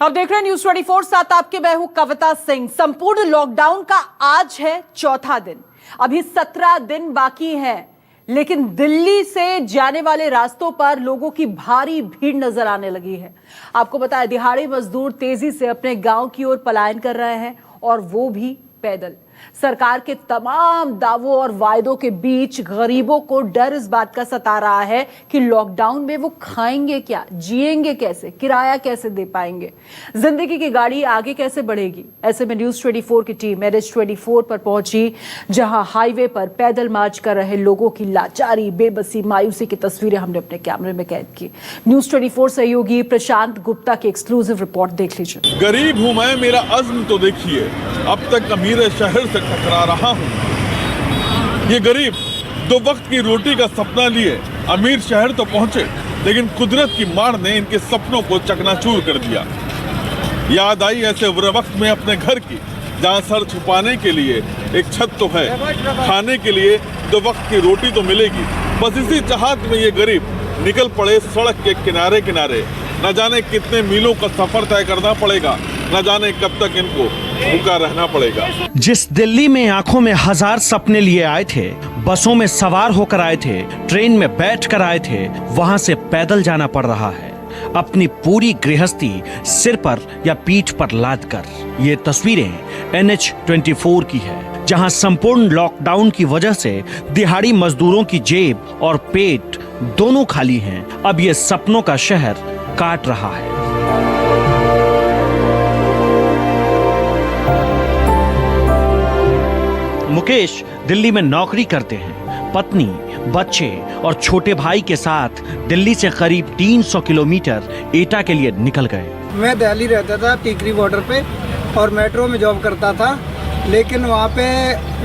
आप देख रहे हैं न्यूज 24 साथ आपके मैं हूं कविता सिंह। संपूर्ण लॉकडाउन का आज है चौथा दिन। अभी 17 दिन बाकी हैं, लेकिन दिल्ली से जाने वाले रास्तों पर लोगों की भारी भीड़ नजर आने लगी है। आपको बताया, दिहाड़ी मजदूर तेजी से अपने गांव की ओर पलायन कर रहे हैं और वो भी पैदल। सरकार के तमाम दावों और वायदों के बीच गरीबों को डर इस बात का सता रहा है कि लॉकडाउन में वो खाएंगे क्या, जिएंगे कैसे, किराया कैसे दे पाएंगे, जिंदगी की गाड़ी आगे कैसे बढ़ेगी। ऐसे में न्यूज 24 की टीम NH 24 पर पहुंची, जहां हाईवे पर पैदल मार्च कर रहे लोगों की लाचारी, बेबसी, मायूसी की तस्वीरें हमने अपने कैमरे में कैद की। न्यूज 24 सहयोगी प्रशांत गुप्ता की एक्सक्लूसिव रिपोर्ट देख लीजिए। गरीब हूं मैं, मेरा अज़्म तो देखिए, अब तक अमीर शहर से टकरा रहा हूं। ये गरीब 2 वक्त की रोटी का सपना लिए अमीर शहर तो पहुंचे, लेकिन कुदरत की मार ने इनके सपनों को चकनाचूर कर दिया। याद आई ऐसे वक्त में अपने घर की, जहां सर छुपाने के लिए एक छत तो है, खाने के लिए 2 वक्त की रोटी तो मिलेगी। बस इसी चाहत में ये गरीब निकल पड़े सड़क के किनारे किनारे। न जाने कितने मीलों का सफर तय करना पड़ेगा, न जाने कब तक इनको भूखा रहना पड़ेगा। जिस दिल्ली में आंखों में हजार सपने लिए आए थे, बसों में सवार होकर आए थे, ट्रेन में बैठ कर आए थे, वहां से पैदल जाना पड़ रहा है, अपनी पूरी गृहस्थी सिर पर या पीठ पर लाद कर। ये तस्वीरें NH 24 की है, जहां संपूर्ण लॉकडाउन की वजह से दिहाड़ी मजदूरों की जेब और पेट दोनों खाली हैं। अब ये सपनों का शहर काट रहा है। मुकेश दिल्ली में नौकरी करते हैं। पत्नी, बच्चे और छोटे भाई के साथ दिल्ली से करीब 300 किलोमीटर एटा के लिए निकल गए। मैं दिल्ली रहता था, टीकरी बॉर्डर पे, और मेट्रो में जॉब करता था, लेकिन वहाँ पे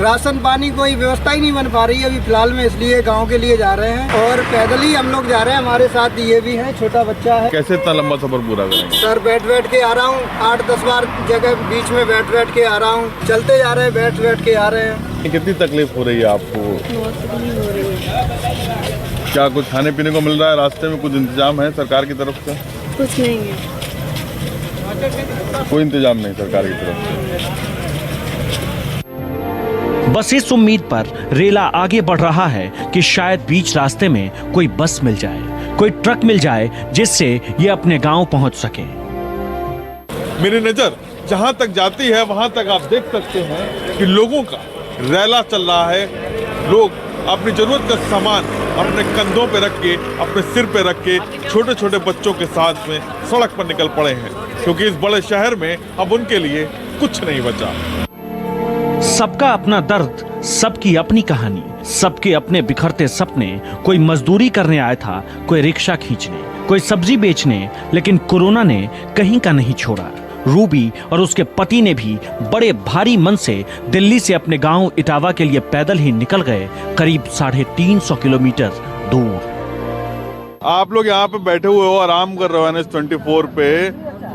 राशन पानी कोई व्यवस्था ही नहीं बन पा रही है अभी फिलहाल में, इसलिए गांव के लिए जा रहे हैं और पैदल ही हम लोग जा रहे हैं। हमारे साथ ये भी है, छोटा बच्चा है। कैसे इतना लंबा सफर पूरा करेंगे? सर बैठ के आ रहा हूँ, 8-10 बार जगह बीच में बैठ के आ रहा हूँ, चलते जा रहे हैं, बैठ के आ रहे हैं। कितनी तकलीफ हो रही है आपको? बहुत तकलीफ हो रही है। क्या कुछ खाने पीने को मिल रहा है? रास्ते में कुछ इंतजाम है सरकार की तरफ से? कुछ नहीं है, कोई इंतजाम नहीं सरकार की तरफ से। बस इस उम्मीद पर रेला आगे बढ़ रहा है कि शायद बीच रास्ते में कोई बस मिल जाए, कोई ट्रक मिल जाए, जिससे ये अपने गांव पहुंच सके। मेरी नजर जहां तक जाती है, वहां तक आप देख सकते हैं कि लोगों का रैला चल रहा है। लोग अपनी जरूरत का सामान अपने कंधों पे रख के, अपने सिर पे रख के, छोटे छोटे बच्चों के साथ में सड़क पर निकल पड़े हैं, क्योंकि इस बड़े शहर में अब उनके लिए कुछ नहीं बचा। सबका अपना दर्द, सबकी अपनी कहानी, सबके अपने बिखरते सपने। कोई मजदूरी करने आया था, कोई रिक्शा खींचने, कोई सब्जी बेचने, लेकिन कोरोना ने कहीं का नहीं छोड़ा। रूबी और उसके पति ने भी बड़े भारी मन से दिल्ली से अपने गांव इटावा के लिए पैदल ही निकल गए, करीब 350 किलोमीटर दूर। आप लोग यहाँ पे बैठे हुए हो, आराम कर रहे हो NH 24 पे।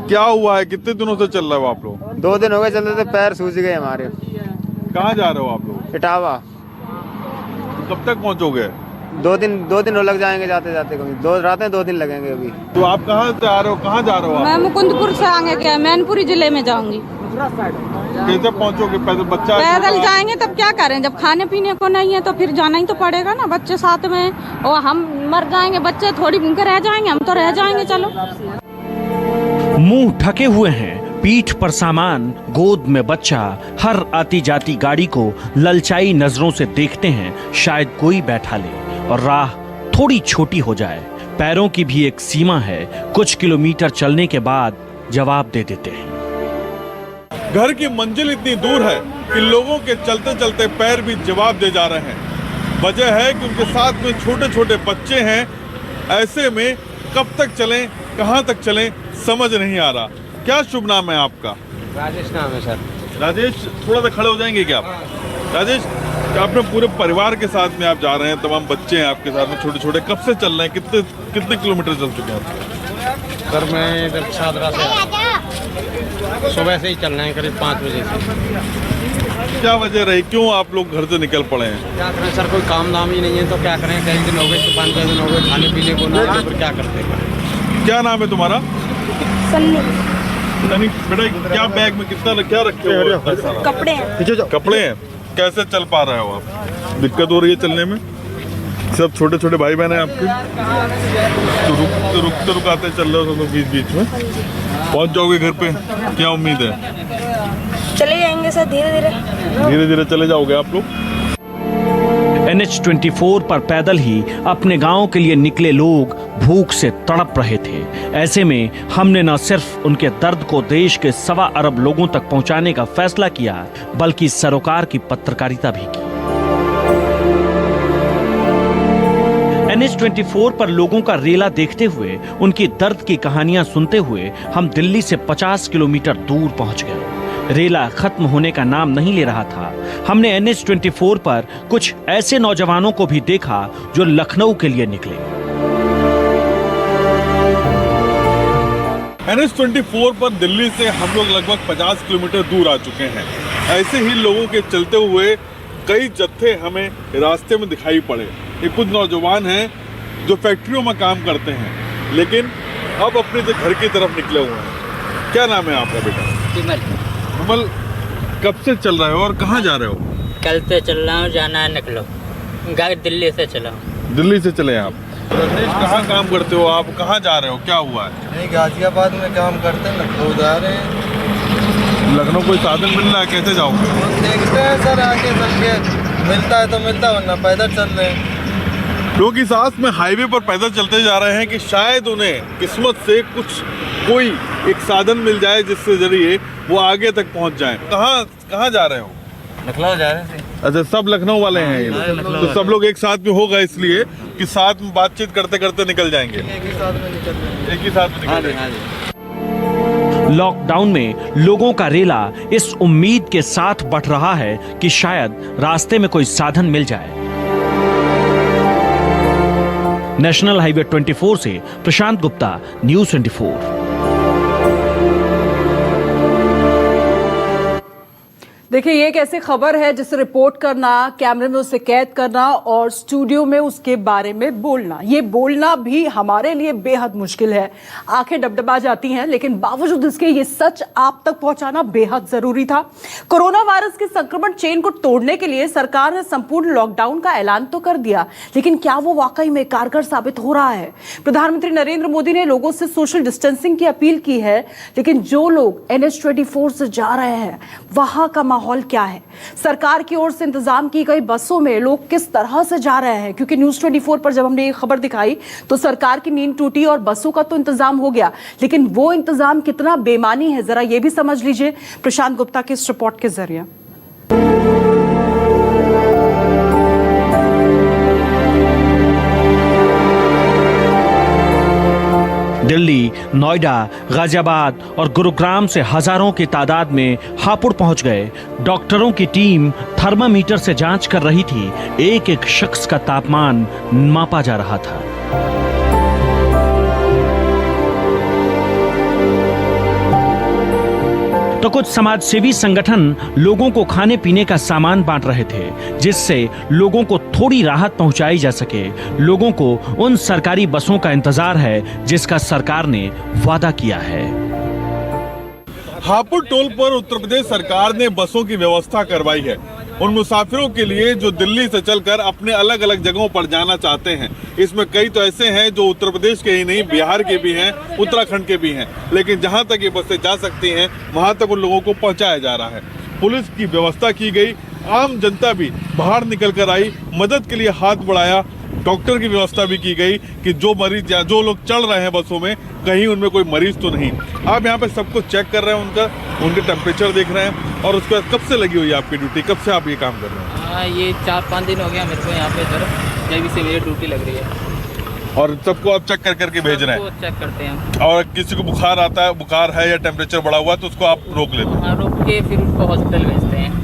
क्या हुआ है? कितने दिनों से चल रहे हो आप लोग? 2 दिन हो गए चलते थे, पैर सूज गए हमारे। कहाँ जा रहे हो आप लोग? इटावा। कब तक पहुँचोगे? 2 दिन लग जाएंगे जाते जाते, 2 रातें 2 दिन लगेंगे अभी। तो आप कहाँ से आ रहे हो, कहाँ जा रहे हो आप? मैं मुकुंदपुर से आगे क्या मैनपुरी जिले में जाऊंगी। कैसे पहुँचोगे? पैदल बच्चा पैदल जाएंगे तब क्या करें, जब खाने पीने को नहीं है तो फिर जाना ही तो पड़ेगा ना, बच्चे साथ में, और हम मर जाएंगे, बच्चे थोड़ी भूखे रह जाएंगे, हम तो रह जाएंगे। चलो। मुंह ढके हुए हैं, पीठ पर सामान, गोद में बच्चा, हर आती जाती गाड़ी को ललचाई नजरों से देखते हैं, शायद कोई बैठा ले और राह थोड़ी छोटी हो जाए। पैरों की भी एक सीमा है, कुछ किलोमीटर चलने के बाद जवाब दे देते हैं। घर की मंजिल इतनी दूर है कि लोगों के चलते चलते पैर भी जवाब दे जा रहे हैं। वजह है कि उनके साथ में छोटे छोटे बच्चे हैं। ऐसे में कब तक चलें, कहां तक चलें, समझ नहीं आ रहा। क्या शुभ नाम है आपका? राजेश नाम है सर। राजेश, थोड़ा सा खड़े हो जाएंगे क्या आप? राजेश, अपने पूरे परिवार के साथ में आप जा रहे हैं, तमाम बच्चे हैं आपके साथ में छोटे छोटे। कब से चल रहे हैं? कितने किलोमीटर चल चुके हैं आप? सर मैं इधर छात्रा से सुबह से ही चल रहे हैं, करीब 5 बजे से। क्या वजह रही, क्यों आप लोग घर से निकल पड़े हैं? क्या करें सर, कोई काम धाम ही नहीं है तो क्या करें। कई दिन हो गए, 5-6 दिन हो गए, खाने पीने को ना, तो फिर क्या करते हैं। क्या नाम है तुम्हारा? यानी बेटा क्या बैग में क्या रखे हो इतना सारा? कपड़े हैं। कपड़े हैं। कैसे चल पा रहे हो आप? दिक्कत हो रही है चलने में? सब छोटे छोटे भाई बहन हैं आपके? तो रुकाते चल रहे हो सब लोग बीच बीच में? पहुंच जाओगे घर पे? क्या उम्मीद है? चले जाएंगे सर, धीरे धीरे चले जाओगे आप लोग? NH24 पर पैदल ही अपने गांव के लिए निकले लोग भूख से तड़प रहे थे। ऐसे में हमने न सिर्फ उनके दर्द को देश के 1.25 अरब लोगों तक पहुंचाने का फैसला किया, बल्कि सरोकार की पत्रकारिता भी की। NH24 पर लोगों का रेला देखते हुए, उनकी दर्द की कहानियां सुनते हुए हम दिल्ली से 50 किलोमीटर दूर पहुंच गए। रेला खत्म होने का नाम नहीं ले रहा था। हमने NH24 पर कुछ ऐसे नौजवानों को भी देखा जो लखनऊ के लिए निकले। NH24 पर दिल्ली से हम लोग लगभग 50 किलोमीटर दूर आ चुके हैं। ऐसे ही लोगों के चलते हुए कई जत्थे हमें रास्ते में दिखाई पड़े। ये कुछ नौजवान हैं जो फैक्ट्रियों में काम करते हैं, लेकिन अब अपने घर की तरफ निकले हुए हैं। क्या नाम है आपका बेटा? विमल, कब से चल रहे हो और कहाँ जा रहे हो? कल से चल रहा हूँ, जाना है निकलो। दिल्ली से चला हूँ। दिल्ली से चले आप? रजनीश, कहाँ काम करते हो आप? कहाँ जा रहे हो? क्या हुआ है? नहीं, गाजियाबाद में काम करते हैं, लखनऊ जा रहे हैं। लखनऊ कोई साधन मिल रहा है? कैसे जाओगे? देखते हैं सर, आगे चल के मिलता है तो मिलता, वरना पैदल चल रहे हैं। लोग इस आस में हाईवे पर पैदल चलते जा रहे हैं कि शायद उन्हें किस्मत से कोई एक साधन मिल जाए जिससे जरिए वो आगे तक पहुंच जाएं। कहाँ जा रहे हो? लखनऊ जा रहे हैं। अच्छा, सब लखनऊ वाले हैं ये लोग? तो सब लोग एक साथ में होगा, इसलिए कि साथ में बातचीत करते करते निकल जाएंगे। एक ही साथ में निकल जाएंगे। लॉकडाउन में लोगों का रेला इस उम्मीद के साथ बढ़ रहा है कि शायद रास्ते में कोई साधन मिल जाए। नेशनल हाईवे 24 से प्रशांत गुप्ता, न्यूज़ 24। देखिए, ये एक ऐसी खबर है जिसे रिपोर्ट करना, कैमरे में उसे कैद करना और स्टूडियो में उसके बारे में बोलना, ये बोलना भी हमारे लिए बेहद मुश्किल है। आंखें डबडबा जाती हैं, लेकिन बावजूद इसके ये सच आप तक पहुंचाना बेहद जरूरी था। कोरोना वायरस के संक्रमण चेन को तोड़ने के लिए सरकार ने संपूर्ण लॉकडाउन का ऐलान तो कर दिया, लेकिन क्या वो वाकई में कारगर साबित हो रहा है? प्रधानमंत्री नरेंद्र मोदी ने लोगों से सोशल डिस्टेंसिंग की अपील की है, लेकिन जो लोग NH24 से जा रहे हैं, वहां का माहौल क्या है? सरकार की ओर से इंतजाम की गई बसों में लोग किस तरह से जा रहे हैं? क्योंकि न्यूज़ 24 पर जब हमने ये खबर दिखाई तो सरकार की नींद टूटी और बसों का तो इंतजाम हो गया, लेकिन वो इंतजाम कितना बेमानी है, जरा ये भी समझ लीजिए प्रशांत गुप्ता के इस रिपोर्ट के जरिए। दिल्ली, नोएडा, गाजियाबाद और गुरुग्राम से हजारों की तादाद में हापुड़ पहुंच गए। डॉक्टरों की टीम थर्मामीटर से जांच कर रही थी। एक एक शख्स का तापमान मापा जा रहा था। तो कुछ समाजसेवी संगठन लोगों को खाने पीने का सामान बांट रहे थे, जिससे लोगों को थोड़ी राहत पहुंचाई जा सके। लोगों को उन सरकारी बसों का इंतजार है जिसका सरकार ने वादा किया है। हापुड़ टोल पर उत्तर प्रदेश सरकार ने बसों की व्यवस्था करवाई है उन मुसाफिरों के लिए जो दिल्ली से चलकर अपने अलग अलग जगहों पर जाना चाहते हैं। इसमें कई तो ऐसे हैं जो उत्तर प्रदेश के ही नहीं, बिहार के भी हैं, उत्तराखंड के भी हैं, लेकिन जहां तक ये बसें जा सकती हैं वहां तक उन लोगों को पहुंचाया जा रहा है। पुलिस की व्यवस्था की गई, आम जनता भी बाहर निकल कर आई, मदद के लिए हाथ बढ़ाया। डॉक्टर की व्यवस्था भी की गई कि जो मरीज या जो लोग चढ़ रहे हैं बसों में, कहीं उनमें कोई मरीज तो नहीं। आप यहाँ पे सबको चेक कर रहे हैं, उनके टेम्परेचर देख रहे हैं। और उसके बाद कब से लगी हुई है आपकी ड्यूटी? कब से आप ये काम कर रहे हैं? हाँ, ये 4-5 दिन हो गया मेरे को यहाँ पे सर, जब से मेरी ड्यूटी लग रही है। और सबको आप चेक कर करके भेज रहे हैं? चेक करते हैं। और किसी को बुखार आता है, बुखार है या टेम्परेचर बढ़ा हुआ है तो उसको आप रोक लेते हैं? हाँ, रोक के फिर उसको हॉस्पिटल भेजते हैं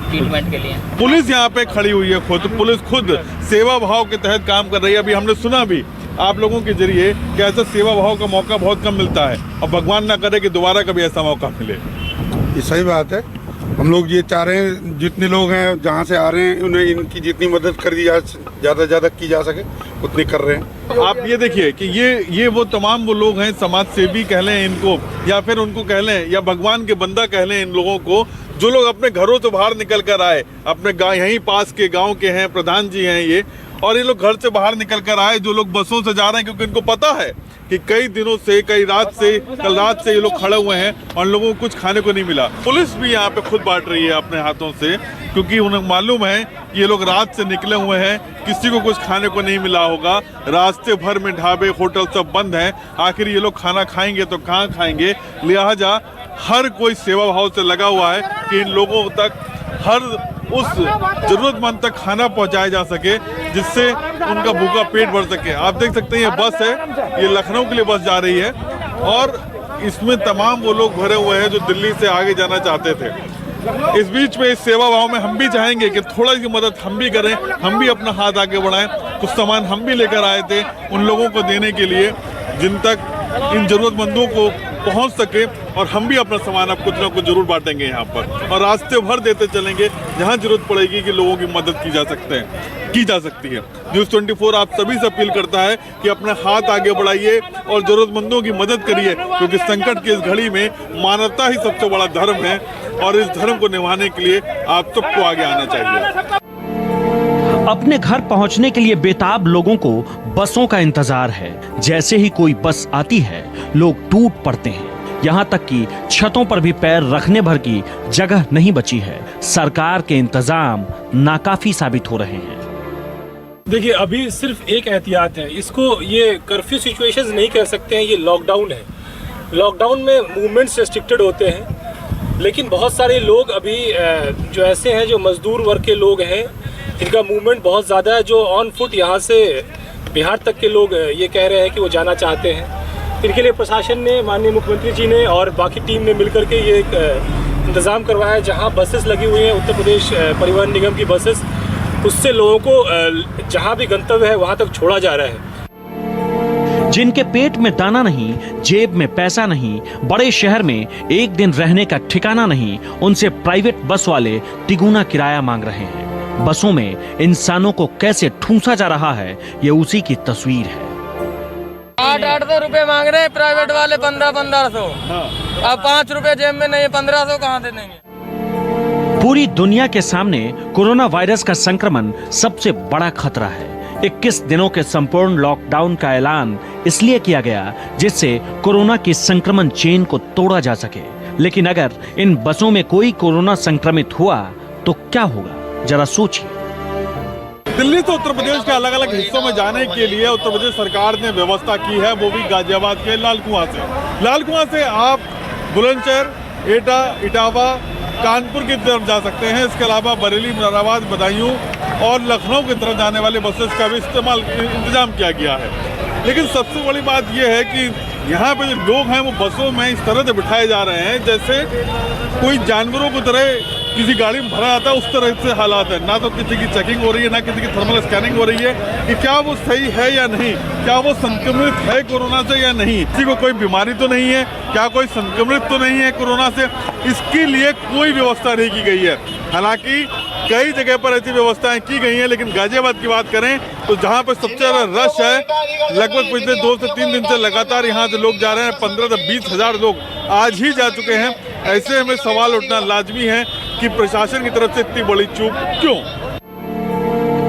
ट्रीटमेंट के लिए। पुलिस यहाँ पे खड़ी हुई है, पुलिस खुद सेवा भाव के तहत काम कर रही है। अभी हमने सुना भी आप लोगों के जरिए कि ऐसा सेवा भाव का मौका बहुत कम मिलता है, और भगवान ना करे कि दोबारा कभी ऐसा मौका मिले। ये सही बात है। हम लोग ये चाह रहे हैं जितने लोग हैं जहाँ से आ रहे हैं उन्हें इनकी जितनी मदद कर दी जा ज़्यादा से ज़्यादा की जा सके उतनी कर रहे हैं। आप ये देखिए कि ये वो तमाम वो लोग हैं, समाज सेवी कह लें इनको या फिर उनको कह लें या भगवान के बंदा कह लें इन लोगों को, जो लोग अपने घरों से बाहर निकल कर आए, अपने गाँव यहीं पास के गाँव के हैं, प्रधान जी हैं ये, और ये लोग घर से बाहर निकल कर आए, जो लोग बसों से जा रहे हैं क्योंकि इनको पता है कि कई दिनों से कल रात से ये लोग खड़े हुए हैं और लोगों को कुछ खाने को नहीं मिला। पुलिस भी यहाँ पे खुद बांट रही है अपने हाथों से, क्योंकि उन्हें मालूम है कि ये लोग रात से निकले हुए हैं, किसी को कुछ खाने को नहीं मिला होगा, रास्ते भर में ढाबे होटल सब बंद हैं, आखिर ये लोग खाना खाएंगे तो कहाँ खाएंगे। लिहाजा हर कोई सेवा भाव से लगा हुआ है कि इन लोगों तक हर उस जरूरतमंद तक खाना पहुंचाया जा सके जिससे उनका भूखा पेट भर सके। आप देख सकते हैं ये बस है, ये लखनऊ के लिए बस जा रही है और इसमें तमाम वो लोग भरे हुए हैं जो दिल्ली से आगे जाना चाहते थे। इस बीच में इस सेवा भाव में हम भी चाहेंगे कि थोड़ा सी मदद हम भी करें, हम भी अपना हाथ आगे बढ़ाएं। कुछ सामान हम भी लेकर आए थे उन लोगों को देने के लिए जिन तक इन जरूरतमंदों को पहुंच सके, और हम भी अपना सामान अब कुछ ना कुछ जरूर बांटेंगे यहाँ पर और रास्ते भर देते चलेंगे जहाँ जरूरत पड़ेगी कि लोगों की मदद की जा सकती है। न्यूज़ 24 आप सभी से अपील करता है कि अपना हाथ आगे बढ़ाइए और जरूरतमंदों की मदद करिए, क्योंकि संकट की इस घड़ी में मानवता ही सबसे बड़ा धर्म है और इस धर्म को निभाने के लिए आप सबको आगे आना चाहिए। अपने घर पहुंचने के लिए बेताब लोगों को बसों का इंतजार है। जैसे ही कोई बस आती है लोग टूट पड़ते हैं, यहाँ तक कि छतों पर भी पैर रखने भर की जगह नहीं बची है। सरकार के इंतजाम नाकाफी साबित हो रहे हैं। देखिए, अभी सिर्फ एक एहतियात है, इसको ये कर्फ्यू सिचुएशंस नहीं कह सकते हैं, ये लॉकडाउन है। लॉकडाउन में मूवमेंट्स रिस्ट्रिक्टेड होते हैं, लेकिन बहुत सारे लोग अभी जो ऐसे हैं जो मजदूर वर्ग के लोग हैं, इनका मूवमेंट बहुत ज़्यादा है, जो ऑन फुट यहाँ से बिहार तक के लोग ये कह रहे हैं कि वो जाना चाहते हैं। इनके लिए प्रशासन ने, माननीय मुख्यमंत्री जी ने और बाकी टीम ने मिलकर के ये एक इंतज़ाम करवाया है, जहाँ बसेस लगी हुई हैं, उत्तर प्रदेश परिवहन निगम की बसेस, उससे लोगों को जहाँ भी गंतव्य है वहाँ तक छोड़ा जा रहा है। जिनके पेट में दाना नहीं, जेब में पैसा नहीं, बड़े शहर में एक दिन रहने का ठिकाना नहीं, उनसे प्राइवेट बस वाले तिगुना किराया मांग रहे हैं। बसों में इंसानों को कैसे ठूंसा जा रहा है, ये उसी की तस्वीर है। 800 रुपए मांग रहे हैं प्राइवेट वाले, 1500। अब 5 रुपए जेब में नहीं है, 1500 कहाँ से देंगे। पूरी दुनिया के सामने कोरोना वायरस का संक्रमण सबसे बड़ा खतरा है। 21 दिनों के संपूर्ण लॉकडाउन का ऐलान इसलिए किया गया जिससे कोरोना की संक्रमण चेन को तोड़ा जा सके। लेकिन अगर इन बसों में कोई कोरोना संक्रमित हुआ तो क्या होगा, जरा सोचिए। दिल्ली से उत्तर प्रदेश के अलग अलग हिस्सों में जाने के लिए उत्तर प्रदेश सरकार ने व्यवस्था की है, वो भी गाजियाबाद के लाल कुआं से आप बुलंदशहर, एटा, इटावा, कानपुर की तरफ जा सकते हैं। इसके अलावा बरेली, मुरादाबाद, बदायूं और लखनऊ की तरफ जाने वाले बसेस का भी इंतजाम किया गया है। लेकिन सबसे बड़ी बात यह है कि यहाँ पे जो लोग हैं वो बसों में इस तरह से बिठाए जा रहे हैं जैसे कोई जानवरों की तरह किसी गाड़ी में भरा आता है, उस तरह से हालात है। ना तो किसी की चेकिंग हो रही है, ना किसी की थर्मल स्कैनिंग हो रही है कि क्या वो सही है या नहीं, क्या वो संक्रमित है कोरोना से या नहीं, किसी को कोई बीमारी तो नहीं है, क्या कोई संक्रमित तो नहीं है कोरोना से, इसके लिए कोई व्यवस्था नहीं की गई है। हालांकि कई जगह पर ऐसी व्यवस्थाएं की गई हैं, लेकिन गाजियाबाद की बात करें तो जहां पर सबसे ज्यादा रश है, लगभग पिछले 2 से 3 दिन से लगातार यहां से लोग जा रहे हैं। 15 से 20 हजार लोग आज ही जा चुके हैं। ऐसे में सवाल उठना लाजमी है कि प्रशासन की तरफ से इतनी बड़ी चूक क्यों।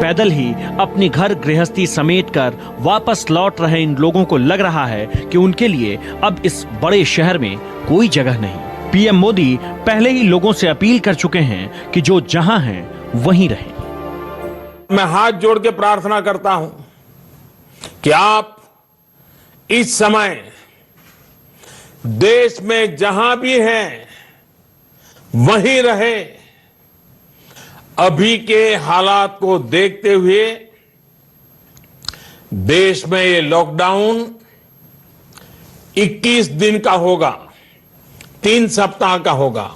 पैदल ही अपनी घर गृहस्थी समेट कर वापस लौट रहे इन लोगों को लग रहा है कि उनके लिए अब इस बड़े शहर में कोई जगह नहीं। पीएम मोदी पहले ही लोगों से अपील कर चुके हैं कि जो जहां हैं वहीं रहें। मैं हाथ जोड़ के प्रार्थना करता हूं कि आप इस समय देश में जहां भी हैं वहीं रहे। अभी के हालात को देखते हुए देश में ये लॉकडाउन 21 दिन का होगा, 3 सप्ताह का होगा।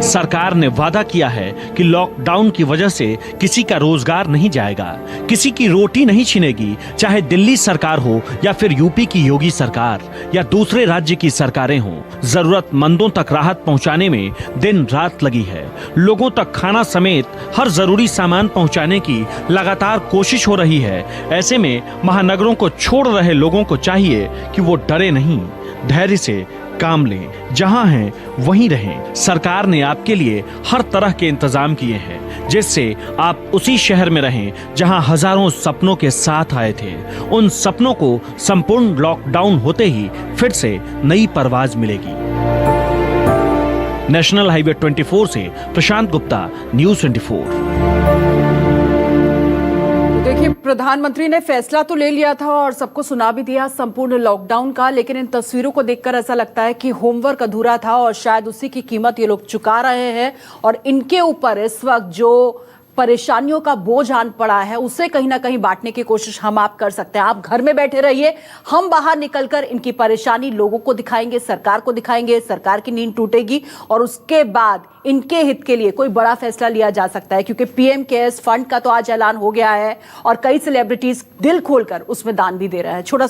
सरकार ने वादा किया है कि लॉकडाउन की वजह से किसी का रोजगार नहीं जाएगा, किसी की रोटी नहीं छिनेगी, चाहे दिल्ली सरकार हो या फिर यूपी की योगी सरकार या दूसरे राज्य की सरकारें हों। जरूरतमंदों तक राहत पहुंचाने में दिन रात लगी है। लोगों तक खाना समेत हर जरूरी सामान पहुंचाने की लगातार कोशिश हो रही है। ऐसे में महानगरों को छोड़ रहे लोगों को चाहिए कि वो डरे नहीं, धैर्य से काम लें, जहां हैं वहीं रहें। सरकार ने आपके लिए हर तरह के इंतजाम किए हैं, जिससे आप उसी शहर में रहें जहां हजारों सपनों के साथ आए थे। उन सपनों को संपूर्ण लॉकडाउन होते ही फिर से नई परवाज मिलेगी। नेशनल हाईवे 24 से प्रशांत गुप्ता, न्यूज़ 24। देखिए, प्रधानमंत्री ने फैसला तो ले लिया था और सबको सुना भी दिया संपूर्ण लॉकडाउन का, लेकिन इन तस्वीरों को देखकर ऐसा लगता है कि होमवर्क अधूरा था और शायद उसी की कीमत ये लोग चुका रहे हैं। और इनके ऊपर इस वक्त जो परेशानियों का बोझ आन पड़ा है उसे कहीं ना कहीं बांटने की कोशिश हम आप कर सकते हैं। आप घर में बैठे रहिए, हम बाहर निकलकर इनकी परेशानी लोगों को दिखाएंगे, सरकार को दिखाएंगे, सरकार की नींद टूटेगी और उसके बाद इनके हित के लिए कोई बड़ा फैसला लिया जा सकता है, क्योंकि पीएम केयर्स फंड का तो आज ऐलान हो गया है और कई सेलिब्रिटीज दिल खोलकर उसमें दान भी दे रहे हैं। छोटा